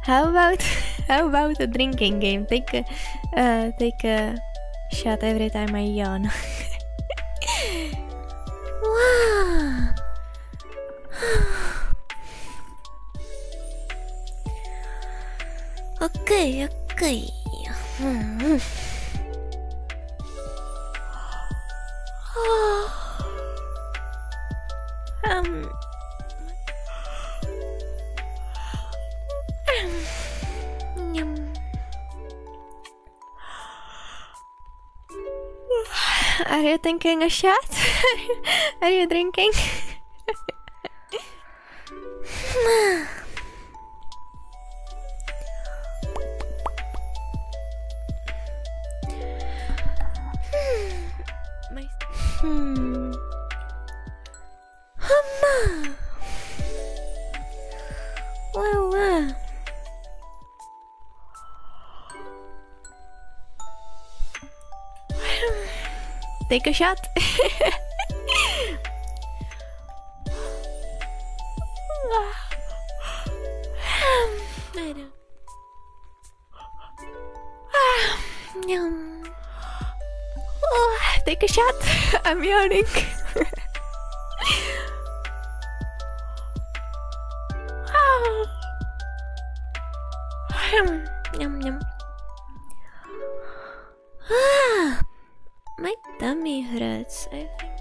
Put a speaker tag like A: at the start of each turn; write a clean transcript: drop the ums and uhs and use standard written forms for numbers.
A: How about a drinking game? Take a shot every time I yawn. Wow. Okay. Are you thinking a shot? Are you drinking? Well. Take a shot. I don't. Take a shot. I'm yawning. Yum. My tummy hurts, I think.